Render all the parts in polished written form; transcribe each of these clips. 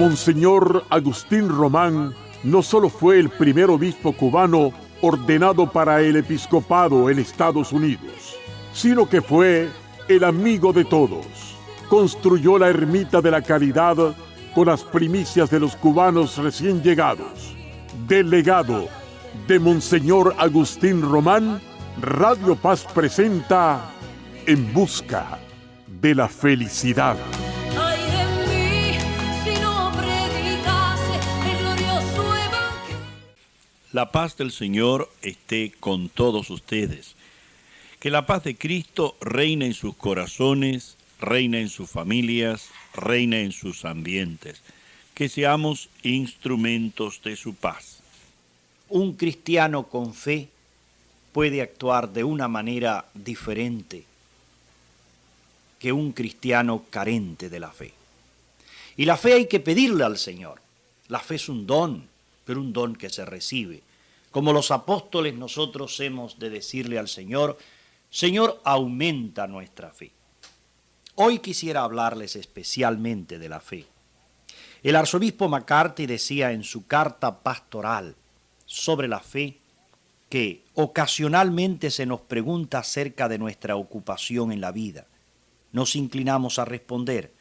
Monseñor Agustín Román no solo fue el primer obispo cubano ordenado para el episcopado en Estados Unidos, sino que fue el amigo de todos. Construyó la Ermita de la Caridad con las primicias de los cubanos recién llegados. Del legado de Monseñor Agustín Román, Radio Paz presenta En Busca de la Felicidad. La paz del Señor esté con todos ustedes. Que la paz de Cristo reine en sus corazones, reine en sus familias, reine en sus ambientes. Que seamos instrumentos de su paz. Un cristiano con fe puede actuar de una manera diferente que un cristiano carente de la fe. Y la fe hay que pedirle al Señor. La fe es un don, pero un don que se recibe. Como los apóstoles, nosotros hemos de decirle al Señor: Señor, aumenta nuestra fe. Hoy quisiera hablarles especialmente de la fe. El arzobispo McCarthy decía en su carta pastoral sobre la fe que ocasionalmente se nos pregunta acerca de nuestra ocupación en la vida. Nos inclinamos a responder: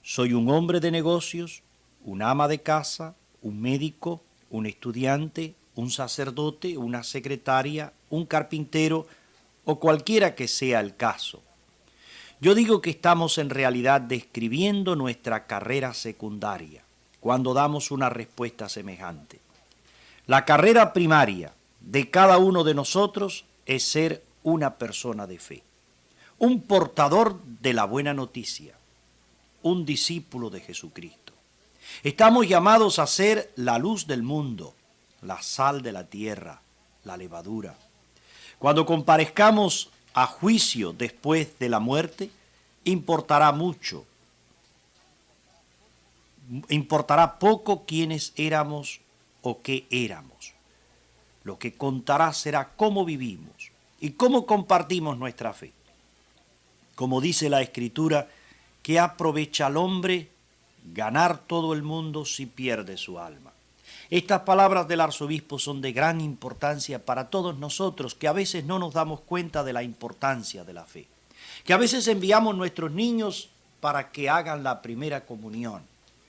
soy un hombre de negocios, un ama de casa, un médico, un estudiante, un sacerdote, una secretaria, un carpintero o cualquiera que sea el caso. Yo digo que estamos en realidad describiendo nuestra carrera secundaria cuando damos una respuesta semejante. La carrera primaria de cada uno de nosotros es ser una persona de fe, un portador de la buena noticia, un discípulo de Jesucristo. Estamos llamados a ser la luz del mundo, la sal de la tierra, la levadura. Cuando comparezcamos a juicio después de la muerte, importará poco quiénes éramos o qué éramos. Lo que contará será cómo vivimos y cómo compartimos nuestra fe. Como dice la Escritura, ¿qué aprovecha al hombre ganar todo el mundo si pierde su alma? Estas palabras del arzobispo son de gran importancia para todos nosotros, que a veces no nos damos cuenta de la importancia de la fe, que a veces enviamos nuestros niños para que hagan la primera comunión,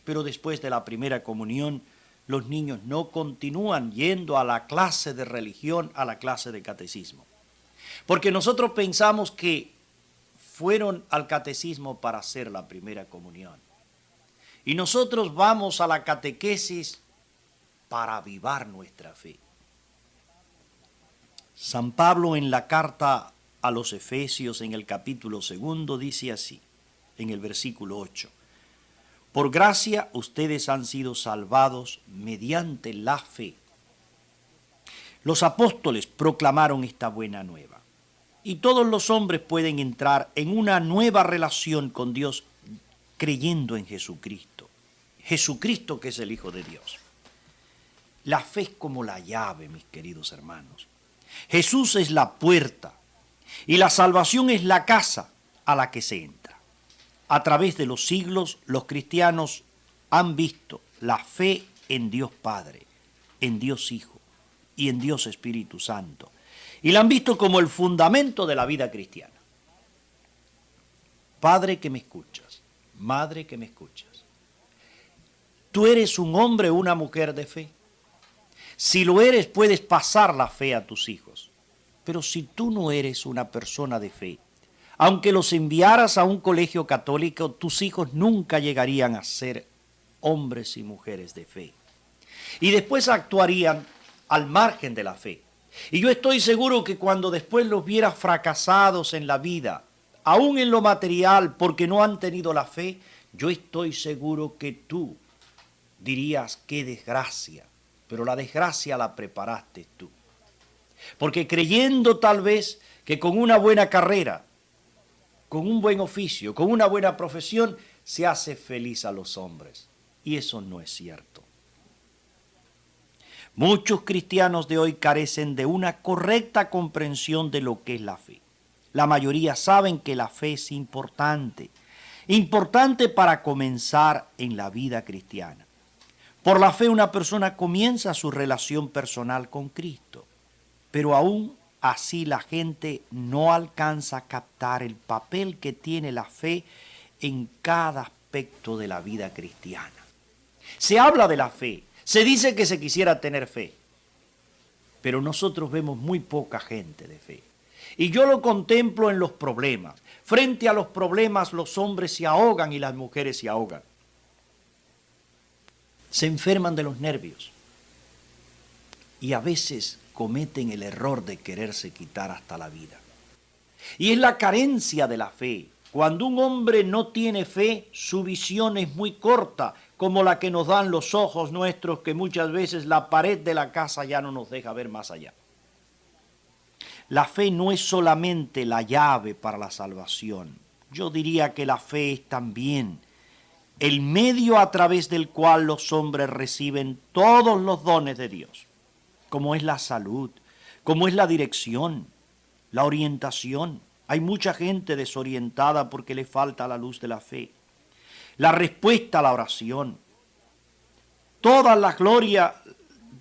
pero después de la primera comunión los niños no continúan yendo a la clase de religión, a la clase de catecismo, porque nosotros pensamos que fueron al catecismo para hacer la primera comunión, y nosotros vamos a la catequesis para avivar nuestra fe. San Pablo en la carta a los Efesios en el capítulo 2 dice así, en el versículo 8: por gracia ustedes han sido salvados mediante la fe. Los apóstoles proclamaron esta buena nueva, y todos los hombres pueden entrar en una nueva relación con Dios creyendo en Jesucristo. Jesucristo, que es el Hijo de Dios. La fe es como la llave, mis queridos hermanos. Jesús es la puerta y la salvación es la casa a la que se entra. A través de los siglos, los cristianos han visto la fe en Dios Padre, en Dios Hijo y en Dios Espíritu Santo. Y la han visto como el fundamento de la vida cristiana. Padre que me escuchas, madre que me escuchas, ¿tú eres un hombre o una mujer de fe? Si lo eres, puedes pasar la fe a tus hijos. Pero si tú no eres una persona de fe, aunque los enviaras a un colegio católico, tus hijos nunca llegarían a ser hombres y mujeres de fe. Y después actuarían al margen de la fe. Y yo estoy seguro que cuando después los vieras fracasados en la vida, aún en lo material, porque no han tenido la fe, yo estoy seguro que tú dirías: qué desgracia. Pero la desgracia la preparaste tú. Porque creyendo tal vez que con una buena carrera, con un buen oficio, con una buena profesión, se hace feliz a los hombres. Y eso no es cierto. Muchos cristianos de hoy carecen de una correcta comprensión de lo que es la fe. La mayoría saben que la fe es importante para comenzar en la vida cristiana. Por la fe una persona comienza su relación personal con Cristo, pero aún así la gente no alcanza a captar el papel que tiene la fe en cada aspecto de la vida cristiana. Se habla de la fe, se dice que se quisiera tener fe, pero nosotros vemos muy poca gente de fe. Y yo lo contemplo en los problemas. Frente a los problemas los hombres se ahogan y las mujeres se ahogan. Se enferman de los nervios y a veces cometen el error de quererse quitar hasta la vida. Y es la carencia de la fe. Cuando un hombre no tiene fe, su visión es muy corta, como la que nos dan los ojos nuestros, que muchas veces la pared de la casa ya no nos deja ver más allá. La fe no es solamente la llave para la salvación. Yo diría que la fe es también el medio a través del cual los hombres reciben todos los dones de Dios, como es la salud, como es la dirección, la orientación. Hay mucha gente desorientada porque le falta la luz de la fe. La respuesta a la oración. Toda la gloria,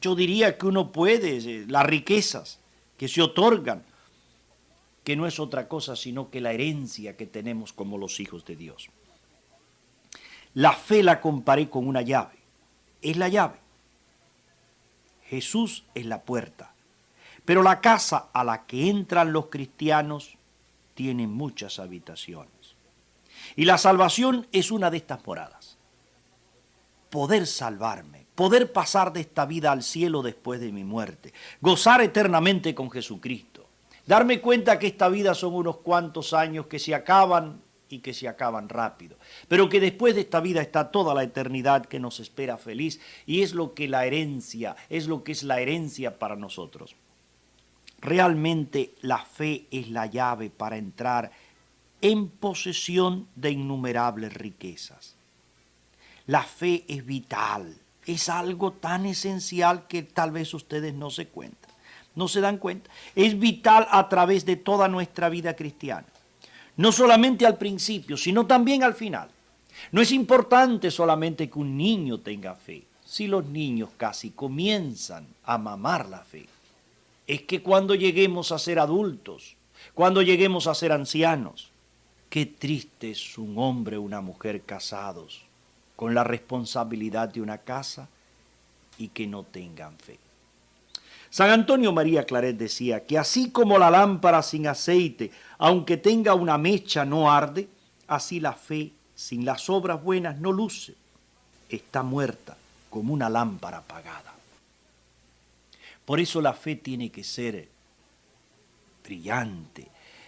yo diría que uno puede, las riquezas que se otorgan, que no es otra cosa sino que la herencia que tenemos como los hijos de Dios. La fe la comparé con una llave. Es la llave. Jesús es la puerta. Pero la casa a la que entran los cristianos tiene muchas habitaciones. Y la salvación es una de estas moradas. Poder salvarme, poder pasar de esta vida al cielo después de mi muerte, gozar eternamente con Jesucristo, darme cuenta que esta vida son unos cuantos años que se acaban y que se acaban rápido, pero que después de esta vida está toda la eternidad que nos espera feliz, y es lo que la herencia, es lo que es la herencia para nosotros. Realmente la fe es la llave para entrar en posesión de innumerables riquezas. La fe es vital, es algo tan esencial que tal vez ustedes no se dan cuenta. Es vital a través de toda nuestra vida cristiana. No solamente al principio, sino también al final. No es importante solamente que un niño tenga fe. Si los niños casi comienzan a mamar la fe, es que cuando lleguemos a ser adultos, cuando lleguemos a ser ancianos, qué triste es un hombre o una mujer casados con la responsabilidad de una casa y que no tengan fe. San Antonio María Claret decía que así como la lámpara sin aceite, aunque tenga una mecha, no arde, así la fe sin las obras buenas no luce, está muerta como una lámpara apagada. Por eso la fe tiene que ser brillante.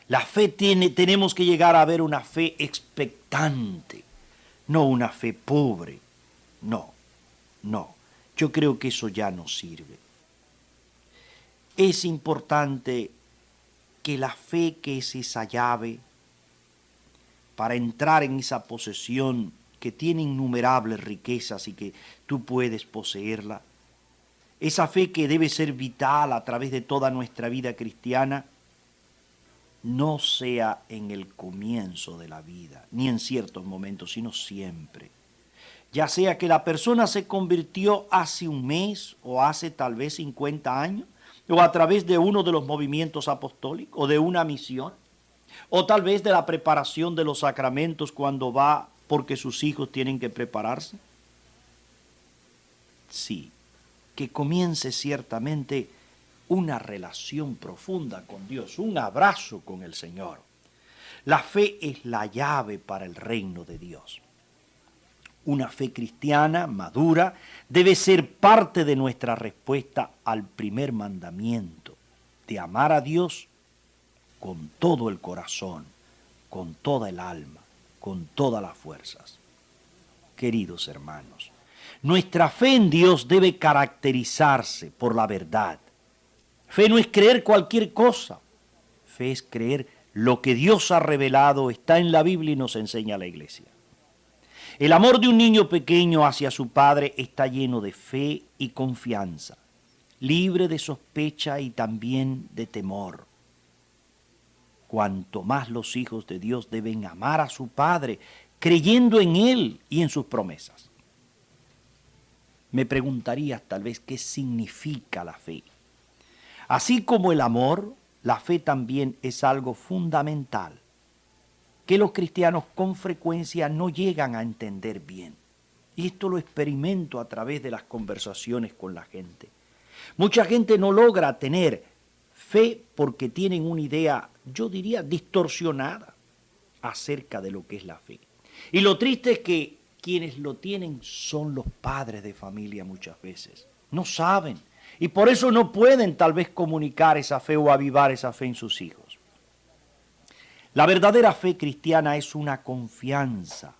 La fe tenemos que llegar a ver una fe expectante, no una fe pobre. No. Yo creo que eso ya no sirve. Es importante que la fe, que es esa llave para entrar en esa posesión que tiene innumerables riquezas y que tú puedes poseerla, esa fe que debe ser vital a través de toda nuestra vida cristiana, no sea en el comienzo de la vida, ni en ciertos momentos, sino siempre. Ya sea que la persona se convirtió hace un mes o hace tal vez 50 años, o a través de uno de los movimientos apostólicos, o de una misión, o tal vez de la preparación de los sacramentos cuando va porque sus hijos tienen que prepararse. Sí, que comience ciertamente una relación profunda con Dios, un abrazo con el Señor. La fe es la llave para el reino de Dios. Una fe cristiana, madura, debe ser parte de nuestra respuesta al primer mandamiento, de amar a Dios con todo el corazón, con toda el alma, con todas las fuerzas. Queridos hermanos, nuestra fe en Dios debe caracterizarse por la verdad. Fe no es creer cualquier cosa. Fe es creer lo que Dios ha revelado, está en la Biblia y nos enseña la Iglesia. El amor de un niño pequeño hacia su padre está lleno de fe y confianza, libre de sospecha y también de temor. Cuanto más los hijos de Dios deben amar a su Padre, creyendo en Él y en sus promesas. Me preguntarías tal vez qué significa la fe. Así como el amor, la fe también es algo fundamental que los cristianos con frecuencia no llegan a entender bien. Y esto lo experimento a través de las conversaciones con la gente. Mucha gente no logra tener fe porque tienen una idea, yo diría, distorsionada acerca de lo que es la fe. Y lo triste es que quienes lo tienen son los padres de familia muchas veces. No saben. Y por eso no pueden tal vez comunicar esa fe o avivar esa fe en sus hijos. La verdadera fe cristiana es una confianza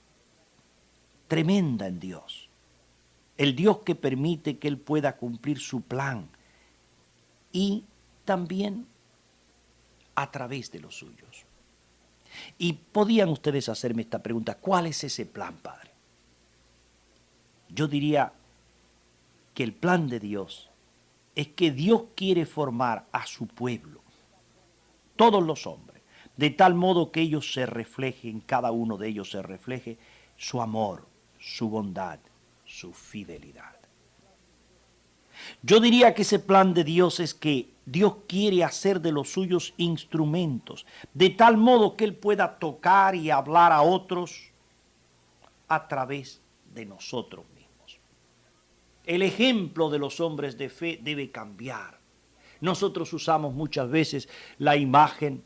tremenda en Dios. El Dios que permite que Él pueda cumplir su plan y también a través de los suyos. Y podían ustedes hacerme esta pregunta: ¿cuál es ese plan, Padre? Yo diría que el plan de Dios es que Dios quiere formar a su pueblo, todos los hombres, de tal modo que ellos se reflejen, cada uno de ellos se refleje su amor, su bondad, su fidelidad. Yo diría que ese plan de Dios es que Dios quiere hacer de los suyos instrumentos, de tal modo que Él pueda tocar y hablar a otros a través de nosotros mismos. El ejemplo de los hombres de fe debe cambiar. Nosotros usamos muchas veces la imagen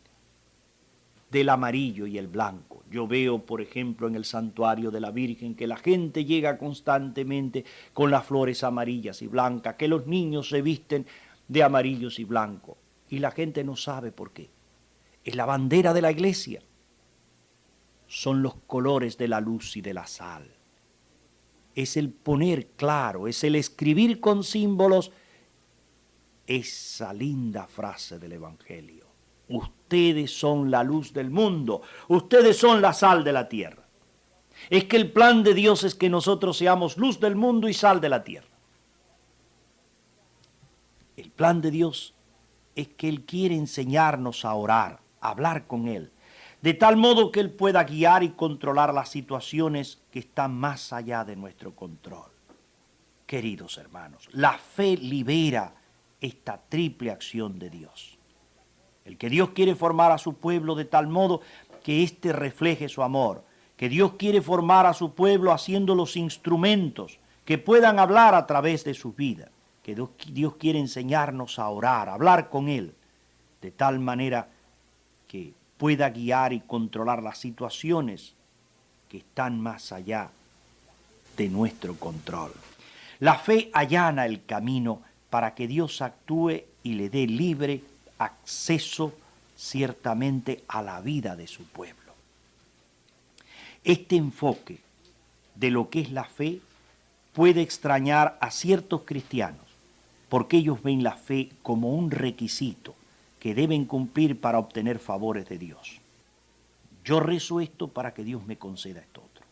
del amarillo y el blanco. Yo veo, por ejemplo, en el santuario de la Virgen que la gente llega constantemente con las flores amarillas y blancas, que los niños se visten de amarillos y blancos. Y la gente no sabe por qué. Es la bandera de la iglesia. Son los colores de la luz y de la sal. Es el poner claro, es el escribir con símbolos esa linda frase del Evangelio. Ustedes son la luz del mundo, ustedes son la sal de la tierra. Es que el plan de Dios es que nosotros seamos luz del mundo y sal de la tierra. El plan de Dios es que Él quiere enseñarnos a orar, a hablar con Él, de tal modo que Él pueda guiar y controlar las situaciones que están más allá de nuestro control. Queridos hermanos, la fe libera esta triple acción de Dios. El que Dios quiere formar a su pueblo de tal modo que éste refleje su amor, que Dios quiere formar a su pueblo haciendo los instrumentos que puedan hablar a través de sus vidas, que Dios quiere enseñarnos a orar, a hablar con Él, de tal manera que pueda guiar y controlar las situaciones que están más allá de nuestro control. La fe allana el camino para que Dios actúe y le dé libre acceso ciertamente a la vida de su pueblo. Este enfoque de lo que es la fe puede extrañar a ciertos cristianos, porque ellos ven la fe como un requisito que deben cumplir para obtener favores de Dios. Yo rezo esto para que Dios me conceda esto otro.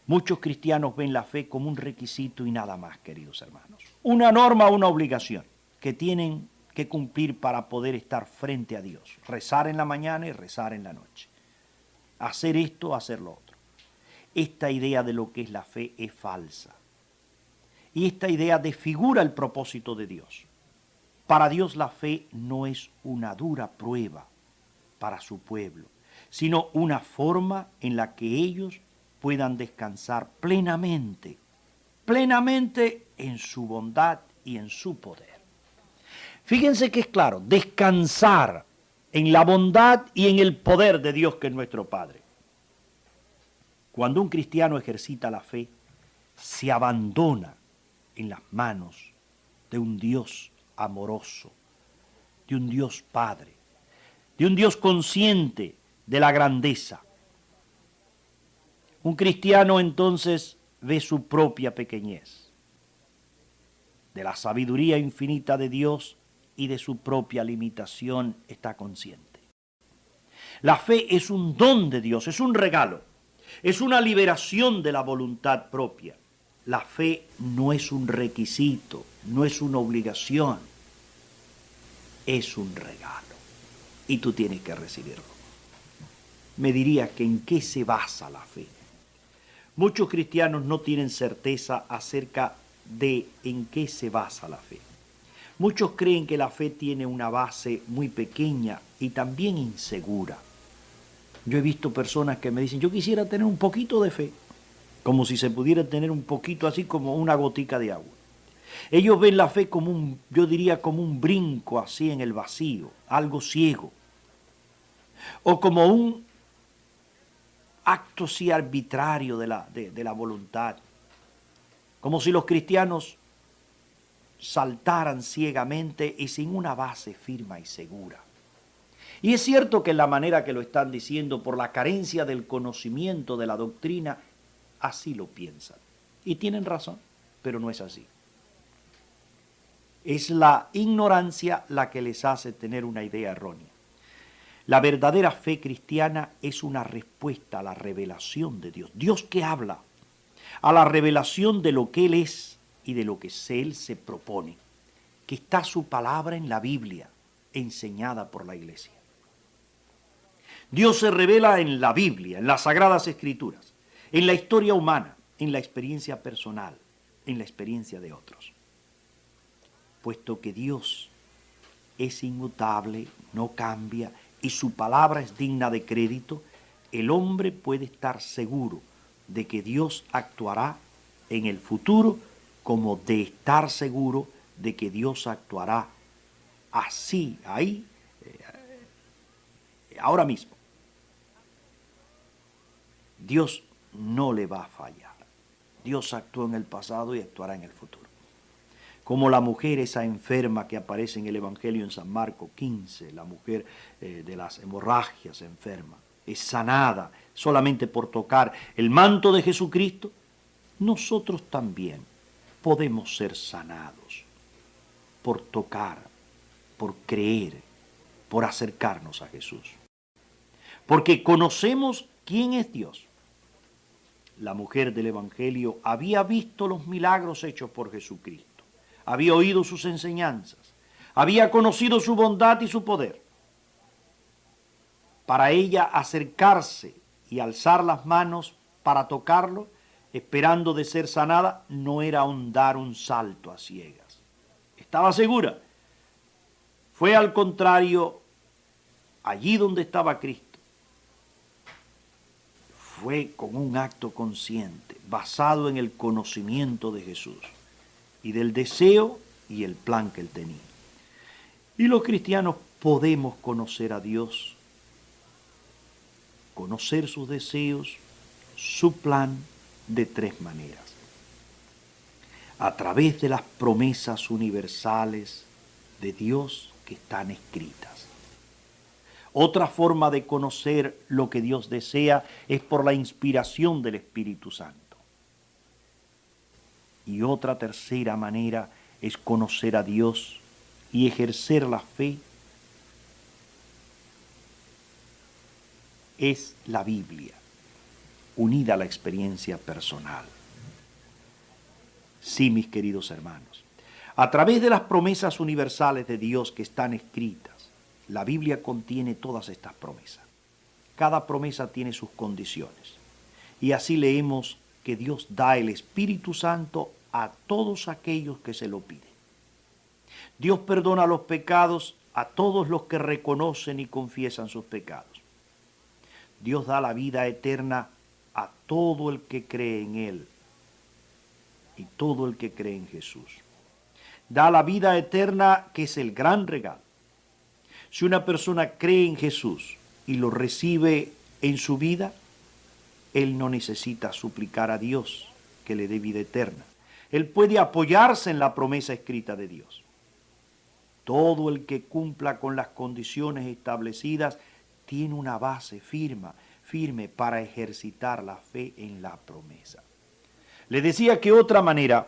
Muchos cristianos ven la fe como un requisito y nada más, queridos hermanos. Una norma, una obligación que tienen que cumplir para poder estar frente a Dios. Rezar en la mañana y rezar en la noche. Hacer esto, hacer lo otro. Esta idea de lo que es la fe es falsa. Y esta idea desfigura el propósito de Dios. Para Dios la fe no es una dura prueba para su pueblo, sino una forma en la que ellos puedan descansar plenamente en su bondad y en su poder. Fíjense que es claro, descansar en la bondad y en el poder de Dios que es nuestro Padre. Cuando un cristiano ejercita la fe, se abandona en las manos de un Dios amoroso, de un Dios Padre, de un Dios consciente de la grandeza. Un cristiano entonces ve su propia pequeñez, de la sabiduría infinita de Dios y de su propia limitación está consciente. La fe es un don de Dios, es un regalo, es una liberación de la voluntad propia. La fe no es un requisito, no es una obligación, es un regalo y tú tienes que recibirlo. Me dirías que ¿en qué se basa la fe? Muchos cristianos no tienen certeza acerca de en qué se basa la fe. Muchos creen que la fe tiene una base muy pequeña y también insegura. Yo he visto personas que me dicen, yo quisiera tener un poquito de fe, como si se pudiera tener un poquito así como una gotica de agua. Ellos ven la fe como yo diría como un brinco así en el vacío, algo ciego, o como un acto así arbitrario de la voluntad, como si los cristianos saltaran ciegamente y sin una base firme y segura. Y es cierto que en la manera que lo están diciendo, por la carencia del conocimiento de la doctrina, así lo piensan. Y tienen razón, pero no es así. Es la ignorancia la que les hace tener una idea errónea. La verdadera fe cristiana es una respuesta a la revelación de Dios. Dios que habla, a la revelación de lo que Él es y de lo que Él se propone, que está su palabra en la Biblia, enseñada por la Iglesia. Dios se revela en la Biblia, en las Sagradas Escrituras, en la historia humana, en la experiencia personal, en la experiencia de otros. Puesto que Dios es inmutable, no cambia y su palabra es digna de crédito, el hombre puede estar seguro de que Dios actuará en el futuro, como de estar seguro de que Dios actuará así, ahí, ahora mismo. Dios no le va a fallar. Dios actuó en el pasado y actuará en el futuro. Como la mujer esa enferma que aparece en el Evangelio en San Marcos 15, la mujer de las hemorragias enferma, es sanada solamente por tocar el manto de Jesucristo, nosotros también podemos ser sanados por tocar, por creer, por acercarnos a Jesús. Porque conocemos quién es Dios. La mujer del Evangelio había visto los milagros hechos por Jesucristo, había oído sus enseñanzas, había conocido su bondad y su poder. Para ella acercarse y alzar las manos para tocarlo, esperando de ser sanada, no era dar un salto a ciegas. Estaba segura. Fue al contrario, allí donde estaba Cristo. Fue con un acto consciente, basado en el conocimiento de Jesús y del deseo y el plan que Él tenía. Y los cristianos podemos conocer a Dios, conocer sus deseos, su plan, de tres maneras. A través de las promesas universales de Dios que están escritas. Otra forma de conocer lo que Dios desea es por la inspiración del Espíritu Santo. Y otra tercera manera es conocer a Dios y ejercer la fe. Es la Biblia, unida a la experiencia personal. Sí, mis queridos hermanos, a través de las promesas universales de Dios que están escritas, la Biblia contiene todas estas promesas. Cada promesa tiene sus condiciones. Y así leemos que Dios da el Espíritu Santo a todos aquellos que se lo piden. Dios perdona los pecados a todos los que reconocen y confiesan sus pecados. Dios da la vida eterna a todo el que cree en Él y todo el que cree en Jesús. Da la vida eterna, que es el gran regalo. Si una persona cree en Jesús y lo recibe en su vida, él no necesita suplicar a Dios que le dé vida eterna. Él puede apoyarse en la promesa escrita de Dios. Todo el que cumpla con las condiciones establecidas tiene una base firme para ejercitar la fe en la promesa. Le decía que otra manera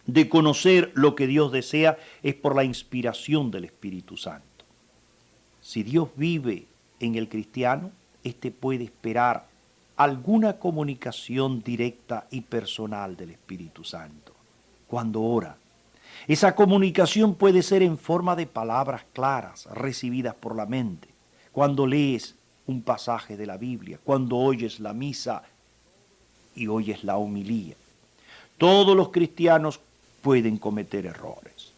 de conocer lo que Dios desea es por la inspiración del Espíritu Santo. Si Dios vive en el cristiano, éste puede esperar alguna comunicación directa y personal del Espíritu Santo cuando ora. Esa comunicación puede ser en forma de palabras claras, recibidas por la mente, cuando lees un pasaje de la Biblia, cuando oyes la misa y oyes la homilía. Todos los cristianos pueden cometer errores.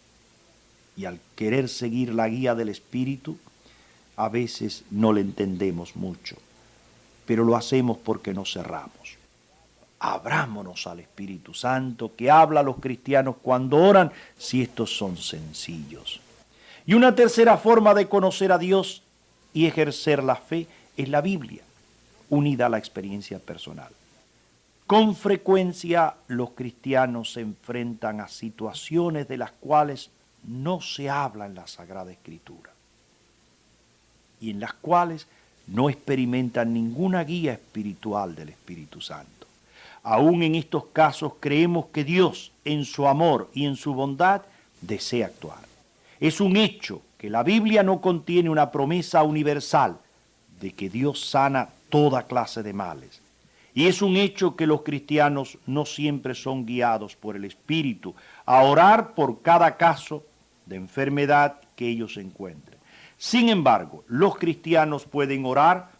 Y al querer seguir la guía del Espíritu, a veces no le entendemos mucho, pero lo hacemos porque nos cerramos. Abrámonos al Espíritu Santo que habla a los cristianos cuando oran, si estos son sencillos. Y una tercera forma de conocer a Dios y ejercer la fe es la Biblia, unida a la experiencia personal. Con frecuencia los cristianos se enfrentan a situaciones de las cuales no se habla en la Sagrada Escritura y en las cuales no experimentan ninguna guía espiritual del Espíritu Santo. Aún en estos casos creemos que Dios, en su amor y en su bondad, desea actuar. Es un hecho que la Biblia no contiene una promesa universal de que Dios sana toda clase de males. Y es un hecho que los cristianos no siempre son guiados por el Espíritu a orar por cada caso de enfermedad que ellos encuentren. Sin embargo, los cristianos pueden orar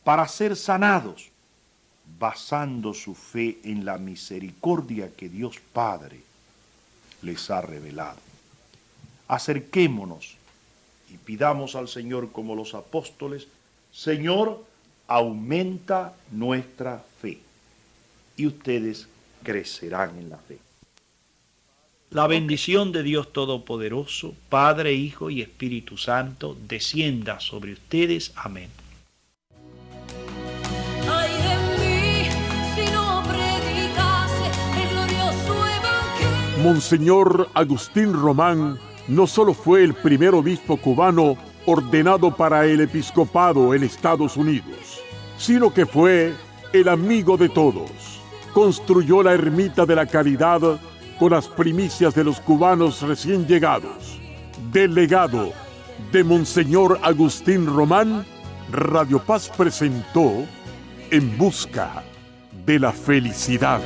para ser sanados, basando su fe en la misericordia que Dios Padre les ha revelado. Acerquémonos y pidamos al Señor como los apóstoles: Señor, aumenta nuestra fe, y ustedes crecerán en la fe. La bendición de Dios Todopoderoso, Padre, Hijo y Espíritu Santo, descienda sobre ustedes. Amén. Monseñor Agustín Román no solo fue el primer obispo cubano ordenado para el episcopado en Estados Unidos, sino que fue el amigo de todos. Construyó la ermita de la Caridad con las primicias de los cubanos recién llegados. Del legado de Monseñor Agustín Román, Radio Paz presentó En Busca de la Felicidad.